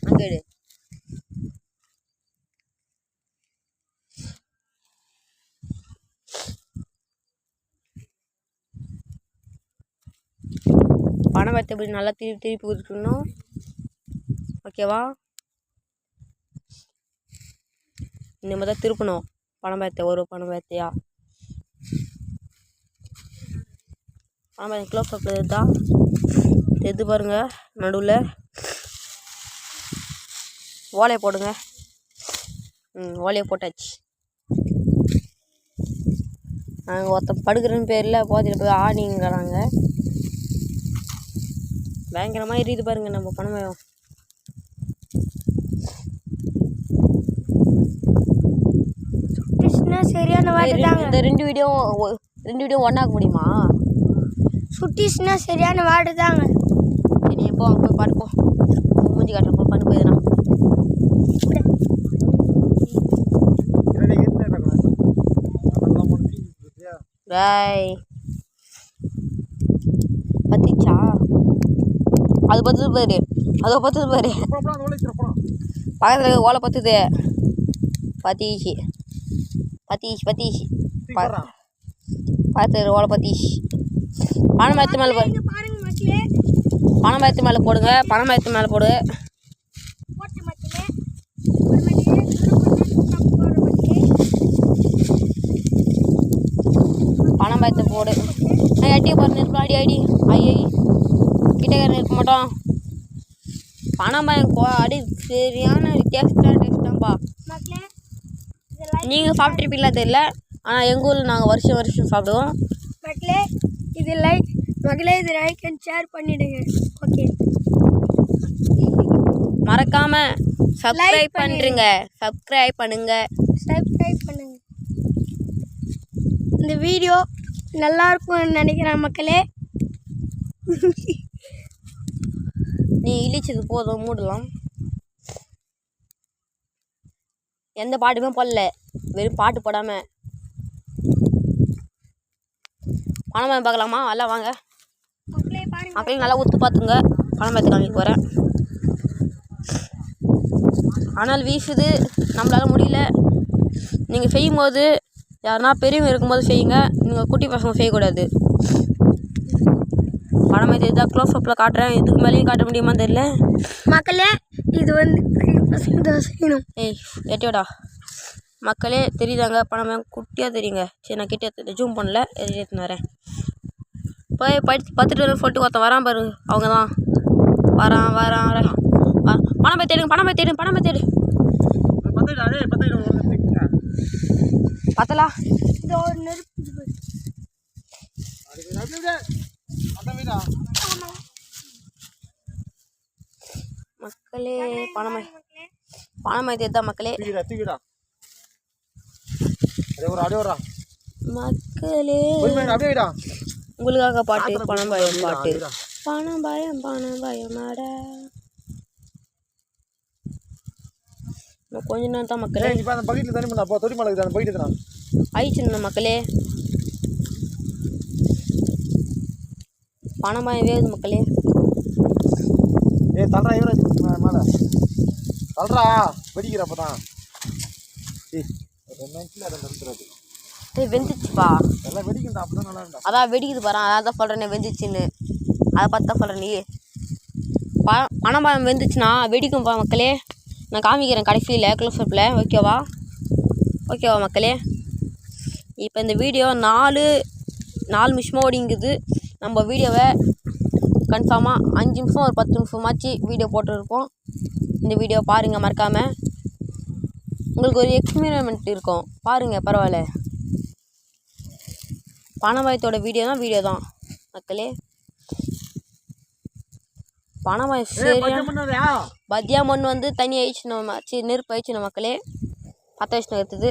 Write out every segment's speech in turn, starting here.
அங்கே எடு. பணம் வைத்த இப்படி நல்லா திருப்பி கொடுத்துக்கணும். ஓகேவா? இனிமே தான் திருப்பணும். பணம் வைத்த ஒரு பணம் வைத்தையா பணம் வைத்த க்ளோஸ் அப்பில் தான் எது பாருங்க. நடுவில் ஓலையை போடுங்க. ஓலையை போட்டாச்சு. நாங்கள் ஒருத்தன் படுக்கிறன்னு பேரில் போதையில் போய் ஆடிங்கிறாங்க. பயங்கரமாக எரியுது பாருங்க நம்ம பணமயம். சரியான வாடுதாங்க. இந்த ரெண்டு வீடியோ ஒன்றாக்க முடியுமா? சுட்டிஸ்னா சரியான வாடுதாங்க. சரி எப்போ அங்கே போய் படுப்போம். மூஞ்சி காட்டுற போய் பண்ணு போயிடுறா. ராய் பத்திச்சா? அது பத்துது பாரு. அதோ பத்துது பாரு. பக்கத்தில் ஓலை பத்துது. பத்தீச்சு பத்தீச்சு பார்த்து ஓலை பத்தீச்சு. பணம் எடுத்து மேலே போடு. பணம் எடுத்து மேலே போடுங்க. பணம் எடுத்து மேலே போடு. பணம் எடுத்து போடு. அடி பாரு நிற்போம். அடி கிட்டக்க நிற்க மாட்டோம். பணம் அடி சரியான டேஸ்ட்டாம்பா. நீங்கள் சாப்பிட்ருப்பீங்களா தெரியல. ஆனால் எங்கள் ஊரில் நாங்கள் வருஷம் சாப்பிடுவோம். மக்களே இது லைக் அண்ட் ஷேர் பண்ணிடுங்க. ஓகே, மறக்காமல் சப்ஸ்கிரைப் பண்ணுங்க. இந்த வீடியோ நல்லா இருக்கும்னு நினைக்கிறேன் மக்களே. நீ இழிச்சது போதும், மூடலாம். எந்த பாட்டுமே போடல, வெறும் பாட்டு போடாமல் பணம் பார்க்கலாமா? எல்லாம் வாங்க மக்களையும் நல்லா ஊற்று பார்த்துங்க. பணம் பார்த்து காமிக்க போகிறேன். ஆனால் வீசுது, நம்மளால் முடியல. நீங்கள் செய்யும்போது யாருன்னா பெரியவங்க இருக்கும்போது செய்யுங்க. நீங்கள் குட்டி பசங்க செய்யக்கூடாது. பணம் இது தான் க்ளோஸ் அப்பில் காட்டுறேன். இதுக்கு மேலேயும் காட்ட முடியுமான்னு தெரியல மக்களே. இது வந்து செய்யணும். எட்டியோடா மக்களே, தெரியுதாங்க? பணம் குட்டியாக தெரியுங்க. சரி, நான் கிட்டே ஜூம் பண்ணல, எடுத்துன்னு வரேன். போய் பத்துட்டு வந்து சொல்லிட்டு ஒருத்தன் வரான் பாரு. அவங்க தான் வரான். பணம் போய் தேடு. பத்தலா மக்களே. பணம் தேடுதா மக்களே. மக்களே உங்களுக்காக பாட்டு. பணம் பயமாடா. கொஞ்ச நேரம் தான் மக்களே ஆயிடுச்சு மக்களே. பணம் பயம் வேகுது மக்களே. வெந்துச்சுப்பா. அதான் வெடிக்குது பாரு. அதான் சொல்கிறேன் வெந்துச்சுன்னு. அதை பார்த்து தான் சொல்கிறேன். நீ பணம் பயம் வெந்துச்சுன்னா வெடிக்கும்பா மக்களே. நான் காமிக்கிறேன் கடைசியில் க்ளோஸ் அப்பில். ஓகேவா மக்களே? இப்போ இந்த வீடியோ 4 நிமிஷமாக ஓடிங்குது. நம்ம வீடியோவை கன்ஃபார்மாக 5 நிமிஷம் ஒரு 10 நிமிஷமாச்சு வீடியோ போட்டுருப்போம். இந்த வீடியோ பாருங்கள் மறக்காமல். உங்களுக்கு ஒரு எக்ஸ்பீரிமெண்ட் இருக்கும், பாருங்கள். பரவாயில்ல. பணமயத்தோட வீடியோ தான் மக்களே. பணமயம் சரியா பத்தியா மண் வந்து தண்ணி ஆயிடுச்சு, நெருப்பு ஆயிடுச்சு மக்களே. பற்ற வச்சு எடுத்துது.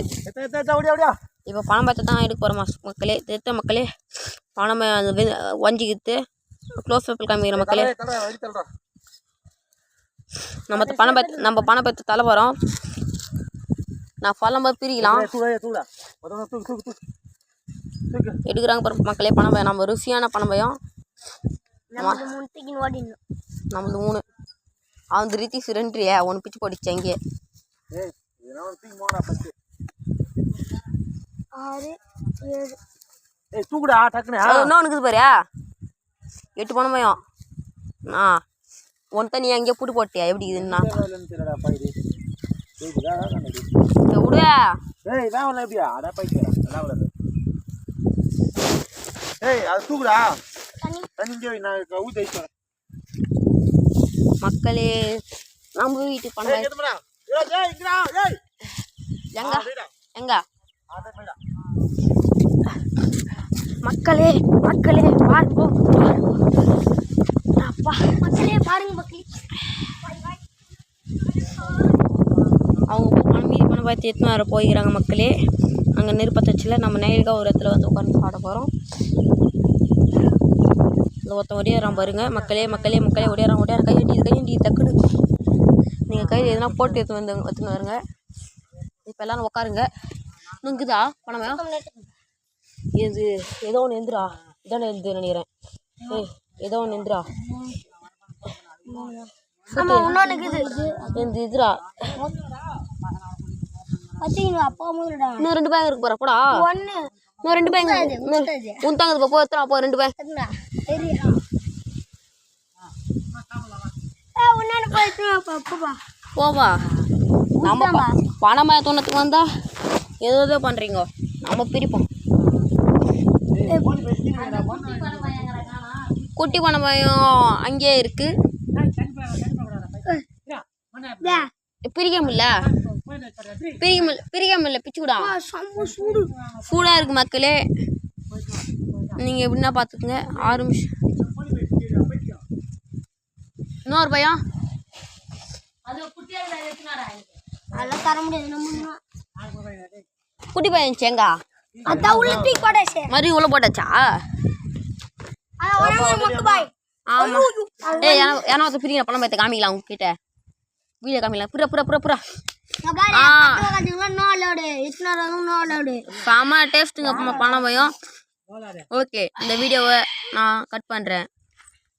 இப்போ பணமயத்தை தான் எடுக்க போகிறோம் மக்களே. எடுத்த மக்களே, பணமயம் அது வஞ்சிக்கிட்டு க்ளோஸ் அப்பில் காமிக்கிற மக்களே. நம்ம பணப்பயத்தை தலை போகிறோம். நான் சொல்லும்போது பிரிக்கலாம். எடுக்கிறாங்க பாரு மக்களே. பணம்பயம் நம்ம ருசியான பணம்பயம். நம்மளது 3. அவன் ரீதி சுரண்டியா ஒன்று பிச்சு போட்டுச்சு அங்கே. ஏய் 6 7 தூக்குடா டக்குனு. இன்னும் இருக்குது பாரு 8 பணமாயும். ஒன் தண்ணி அங்கேயே புட்டு போட்டியா எப்படி இதுன்னா விடு. மக்களே நம்ம வீட்டு பணம் எங்க எங்க மக்களே மக்களே பாருங்க அப்பா மக்களே பாருங்க மக்களே. அவங்க மீதி பணம் பார்த்து எத்தனை வர போய்க்கிறாங்க மக்களே. அங்கே நெருப்பத்தச்சில் நம்ம நைலுக்காக ஒரு இடத்துல வந்து உட்காந்து பாட போகிறோம். இந்த ஒருத்தன் ஒடியாரான் பாருங்க மக்களே மக்களே மக்களே ஒடியாரான் கையண்டி டக்குன்னு நீங்கள் கையில் எதுனா போட்டு எடுத்துன்னு வருங்க. இப்போ எல்லோரும் உட்காருங்க. நுங்குதா பணமே இது ஏதோ ஒன்று எந்திரா இதானே இருந்து நினைக்கிறேன். ஏதோ ஒன்று எந்திரா இதுரா இன்னும் 2 பேங்க் இருக்கு போறா போடா. இன்னும் 2 பேங்க் உன் தாங்க போ எத்தனை அப்போ 2 பேங்க் போவா. நம்ம பணமாக தோணத்துக்கு வந்தா ஏதோ பண்ணுறீங்க. நம்ம பிரிப்போம். குட்டி பணமாயம் அங்கேயே இருக்கு. பிரிக்க முடியல பிச்சு விடா. சூடா இருக்கு மக்களே. நீங்க எப்படின்னா பாத்துக்கங்க. 6 நிமிஷம் இன்னொரு பையன் குட்டி பையன் சேங்கா மறுபடியும் உள்ள போட்டாச்சா? ஆமா. ஏன்னா பிரிக்கிற பணம் பார்த்து காமிக்கலாம் உங்ககிட்ட வீடியோ காமிக்கலாம். புறா புறா புறா புறா செம்ம டேஸ்ட்டுங்க பணம் பயம். ஓகே இந்த வீடியோவை நான் கட் பண்ணுறேன்.